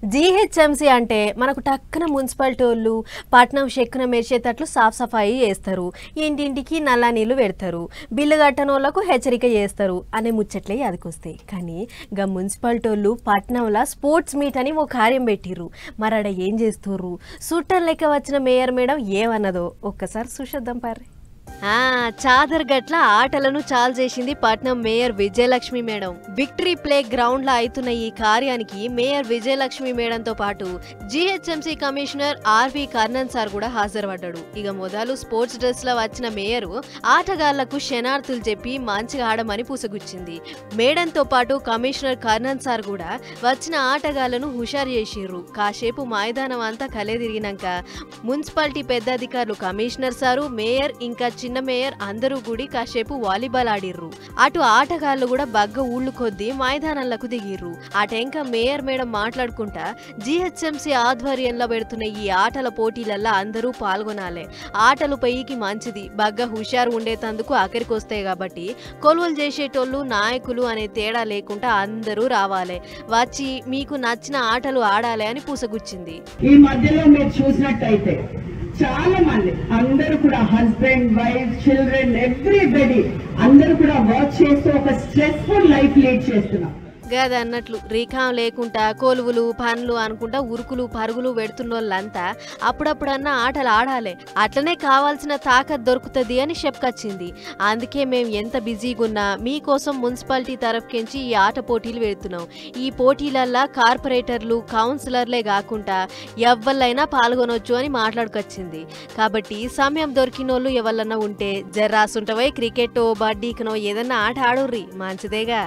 GHMC అంటే మనకు టక్కున మున్సిపాలిటీ వాళ్ళు పట్నం చెక్కున మెరిచేటట్లు సాఫ్ సఫాయి చేస్తారు, ఇంటింటికి నల్ల నీళ్లు పెడతారు, బిల్లు కట్టని వాళ్ళకు హెచ్చరిక చేస్తారు అనే ముచ్చట్లే అదికొస్తాయి. కానీ గా మున్సిపాలిటీ వాళ్ళు పట్నంలో స్పోర్ట్స్ మీట్ అని ఓ కార్యం పెట్టిర్రు. మరడ ఏం చేస్తుర్రు, సుట్టం లెక్క వచ్చిన మేయర్ మేడం ఏమన్నదో ఒక్కసారి చూసేద్దాం పారే. చాదర్ గట్ల ఆటలను చాలు చేసింది పట్నం mayor Vijayalakshmi madam. Victory play ground లో అవుతున్న ఈ కార్యానికి మేయర్ విజయలక్ష్మి మేడంతో పాటు GHMC commissioner RV Karnan sir కూడా హాజరుపడ్డాడు. ఇక మొదలు స్పోర్ట్స్ డ్రెస్ లో వచ్చిన మేయర్ ఆటగాళ్లకు శనార్థులు చెప్పి మంచిగా ఆడమని పూసగుచ్చింది. మేడంతో పాటు కమిషనర్ కర్ణన్ సార్ కూడా వచ్చిన ఆటగాళ్లను హుషారు చేసిర్రు. కాసేపు మైదానం అంతా కలెదిరిగినాక మున్సిపాలిటీ పెద్ద అధికారులు కమిషనర్ సారు, మేయర్ ఇంకా చిన్న మేయర్ అందరూ కూడి కాసేపు వాలీబాల్ ఆడిర్రు. అటు ఆటగాళ్లు కూడా బగ్గ ఊళ్ళు కొద్దీ మైదానాలకు దిగిర్రు. అటెంక మేయర్ మేడం మాట్లాడుకుంటా జీహెచ్ఎంసీ ఆధ్వర్యంలో పెడుతున్న ఈ ఆటల పోటీలల్లో అందరూ పాల్గొనాలి, ఆటలు పైకి మంచిది, బగ్గ హుషారు ఉండేటందుకు ఆఖరికొస్తాయి కాబట్టి కొలువులు చేసేటోళ్ళు నాయకులు అనే తేడా లేకుండా అందరూ రావాలి, వచ్చి మీకు నచ్చిన ఆటలు ఆడాలి అని పూసగుచ్చింది. ఈ మధ్యలో మీరు చూసినట్టయితే చాలా మంది అందరూ కూడా హస్బెండ్ వైఫ్ చిల్డ్రన్ ఎవ్రీబడి అందరూ కూడా వర్క్ చేస్తూ ఒక స్ట్రెస్ఫుల్ లైఫ్ లీడ్ చేస్తున్నాం. గది అన్నట్లు రీఖాం లేకుండా కొలువులు పనులు అనుకుంటా ఉరుకులు పరుగులు పెడుతున్న వాళ్ళంతా అప్పుడప్పుడన్నా ఆటలు ఆడాలి, అట్లనే కావాల్సిన తాకత్ దొరుకుతుంది అని చెప్పుకొచ్చింది. అందుకే మేము ఎంత బిజీగా ఉన్నా మీకోసం మున్సిపాలిటీ తరఫుకించి ఈ ఆట పోటీలు పెడుతున్నాం. ఈ పోటీలల్లా కార్పొరేటర్లు కౌన్సిలర్లే కాకుండా ఎవ్వళ్ళైనా పాల్గొనొచ్చు అని మాట్లాడుకొచ్చింది. కాబట్టి సమయం దొరికినోళ్ళు ఎవరన్నా ఉంటే జర్రాసుంటవై క్రికెట్టో బడ్డీకనో ఏదన్నా ఆట ఆడుర్రి, మంచిదేగా.